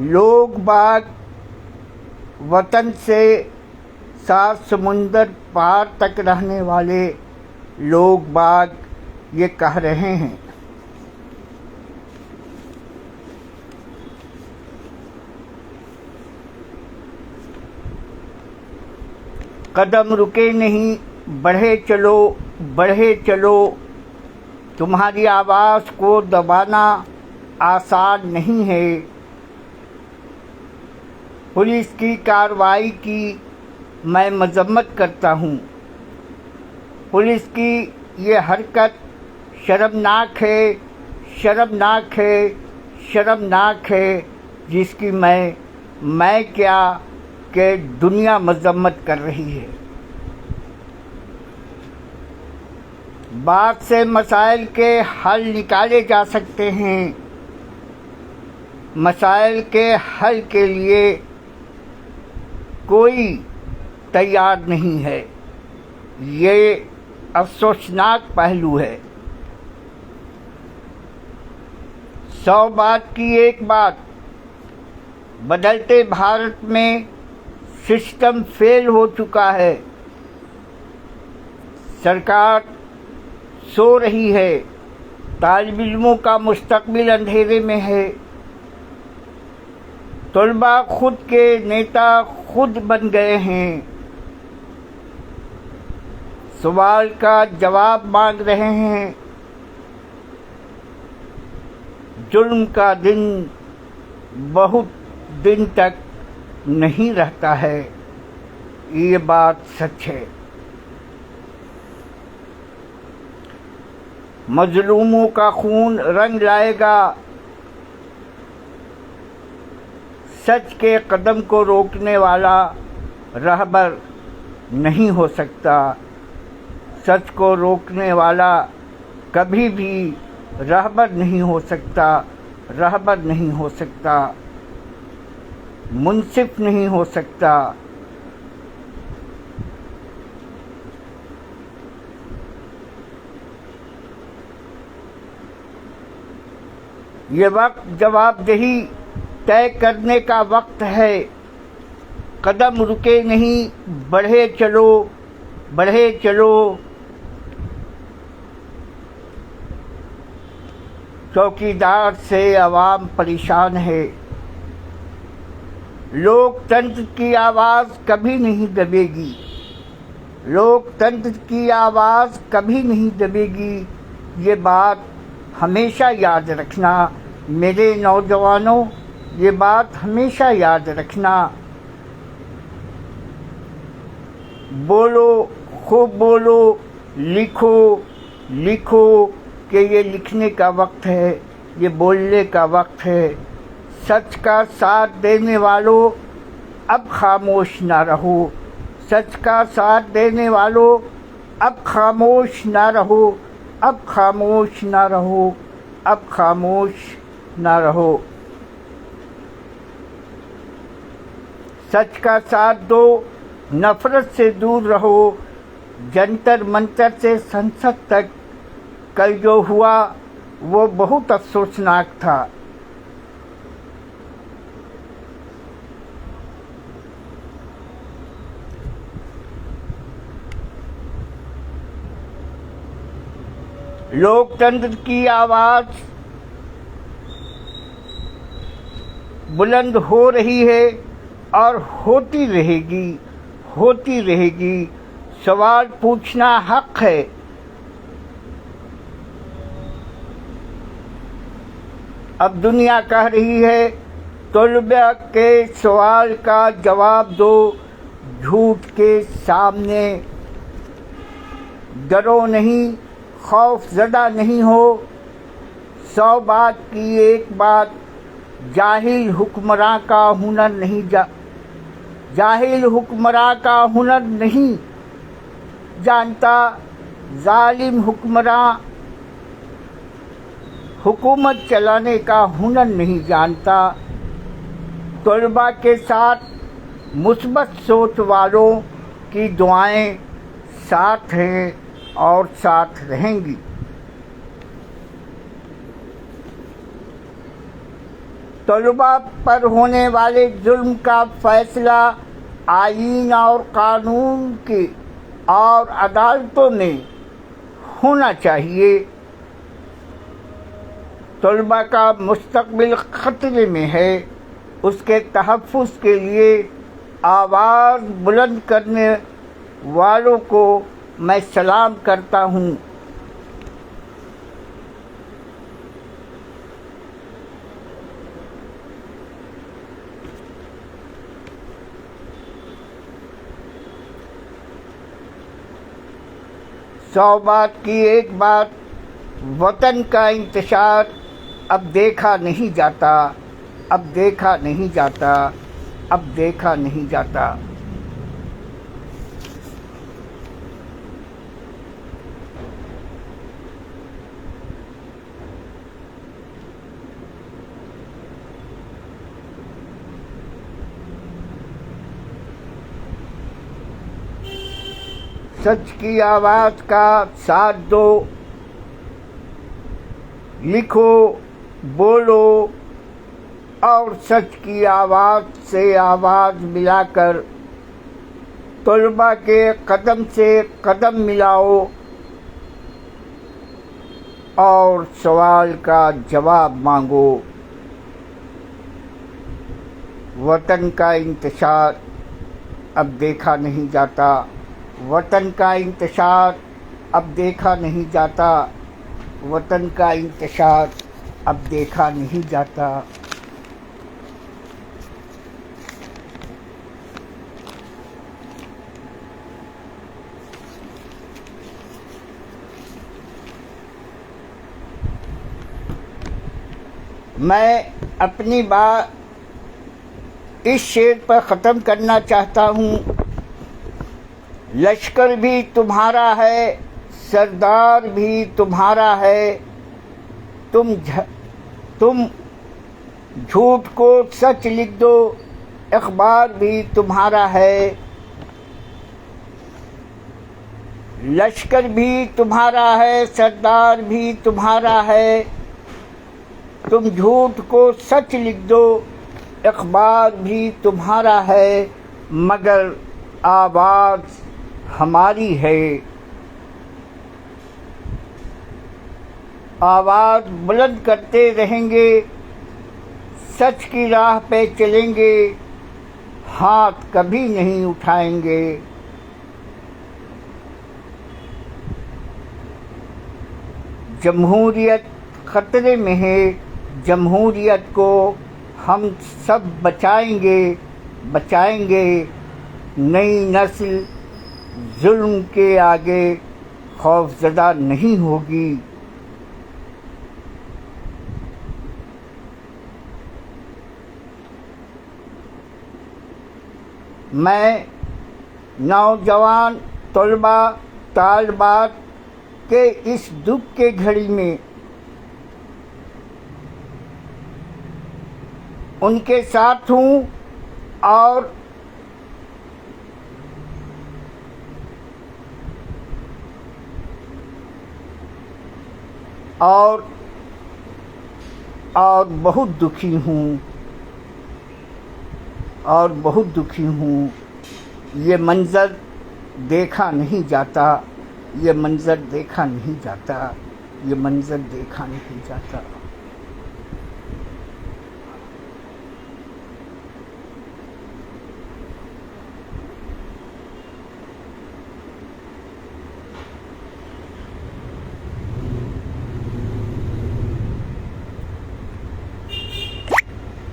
لوگ باغ وطن سے 7 سمندر پار تک رہنے والے لوگ باغ یہ کہہ رہے ہیں۔ قدم رکے نہیں، بڑھے چلو بڑھے چلو، تمہاری آواز کو دبانا آسان نہیں ہے۔ پولیس کی کارروائی کی میں مذمت کرتا ہوں۔ پولیس کی یہ حرکت شرمناک ہے، شرمناک ہے، شرمناک ہے، جس کی میں کیا کہ دنیا مذمت کر رہی ہے۔ بات سے مسائل کے حل نکالے جا سکتے ہیں، مسائل کے حل کے لیے کوئی تیار نہیں ہے۔ یہ افسوسناک پہلو ہے۔ 100 بات کی ایک بات، بدلتے بھارت میں سسٹم فیل ہو چکا ہے۔ سرکار سو رہی ہے، طالب علموں کا مستقبل اندھیرے میں ہے، طلباء خود کے نیتا خود بن گئے ہیں، سوال کا جواب مانگ رہے ہیں۔ ظلم کا دن بہت دن تک نہیں رہتا ہے، یہ بات سچ ہے۔ مظلوموں کا خون رنگ لائے گا، سچ کے قدم کو روکنے والا رہبر نہیں ہو سکتا، سچ کو روکنے والا کبھی بھی رہبر نہیں ہو سکتا، رہبر نہیں ہو سکتا، منصف نہیں ہو سکتا۔ یہ وقت جواب دہی طے کرنے کا وقت ہے۔ قدم رکے نہیں، بڑھے چلو بڑھے چلو، چوکیدار سے عوام پریشان ہے۔ لوک تنتر کی آواز کبھی نہیں دبے گی، لوک تنتر کی آواز کبھی نہیں دبے گی، یہ بات ہمیشہ یاد رکھنا میرے نوجوانوں، یہ بات ہمیشہ یاد رکھنا۔ بولو، خوب بولو، لکھو لکھو، کہ یہ لکھنے کا وقت ہے، یہ بولنے کا وقت ہے۔ سچ کا ساتھ دینے والوں اب خاموش نہ رہو، سچ کا ساتھ دینے والوں اب خاموش نہ رہو، اب خاموش نہ رہو، اب خاموش نہ رہو۔ سچ کا ساتھ دو، نفرت سے دور رہو۔ جنتر منتر سے سنسد تک کل جو ہوا وہ بہت افسوسناک تھا۔ لوک تنتر کی آواز بلند ہو رہی ہے اور ہوتی رہے گی، ہوتی رہے گی۔ سوال پوچھنا حق ہے۔ اب دنیا کہہ رہی ہے طلباء کے سوال کا جواب دو، جھوٹ کے سامنے ڈرو نہیں، خوف زدہ نہیں ہو۔ 100 بات کی ایک بات، جاہل حکمراں کا ہنر نہیں جاہل حکمراں کا ہنر نہیں جانتا، ظالم حکمراں حکومت چلانے کا ہنر نہیں جانتا۔ طلباء کے ساتھ مثبت سوچ والوں کی دعائیں ساتھ ہیں اور ساتھ رہیں گی۔ طلباء پر ہونے والے ظلم کا فیصلہ آئین اور قانون کی اور عدالتوں میں ہونا چاہیے۔ طلباء کا مستقبل خطرے میں ہے، اس کے تحفظ کے لیے آواز بلند کرنے والوں کو میں سلام کرتا ہوں۔ سو بات کی ایک بات، وطن کا انتشار اب دیکھا نہیں جاتا، اب دیکھا نہیں جاتا، اب دیکھا نہیں جاتا۔ سچ کی آواز کا ساتھ دو، لکھو، بولو اور سچ کی آواز سے آواز ملا کر طلباء کے قدم سے قدم ملاؤ اور سوال کا جواب مانگو۔ وطن کا انتشار اب دیکھا نہیں جاتا، وطن کا انتشار اب دیکھا نہیں جاتا، وطن کا انتشار اب دیکھا نہیں جاتا۔ میں اپنی بات اس شعر پر ختم کرنا چاہتا ہوں۔ لشکر بھی تمہارا ہے، سردار بھی تمہارا ہے، تم جھوٹ کو سچ لکھ دو، اخبار بھی تمہارا ہے۔ لشکر بھی تمہارا ہے، سردار بھی تمہارا ہے، تم جھوٹ کو سچ لکھ دو، اخبار بھی تمہارا ہے، مگر آواز ہماری ہے۔ آواز بلند کرتے رہیں گے، سچ کی راہ پہ چلیں گے، ہاتھ کبھی نہیں اٹھائیں گے۔ جمہوریت خطرے میں ہے، جمہوریت کو ہم سب بچائیں گے، بچائیں گے۔ نئی نسل ظلم کے آگے خوفزدہ نہیں ہوگی۔ میں نوجوان طلباء طالبات کے اس دکھ کے گھڑی میں ان کے ساتھ ہوں اور بہت دکھی ہوں، اور بہت دکھی ہوں۔ یہ منظر دیکھا نہیں جاتا، یہ منظر دیکھا نہیں جاتا، یہ منظر دیکھا نہیں جاتا۔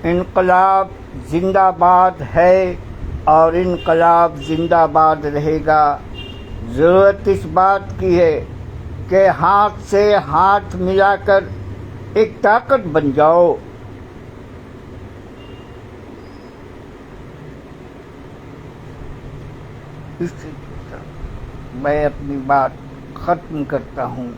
انقلاب زندہ باد ہے اور انقلاب زندہ باد رہے گا۔ ضرورت اس بات کی ہے کہ ہاتھ سے ہاتھ ملا کر ایک طاقت بن جاؤ۔ اس سے میں اپنی بات ختم کرتا ہوں۔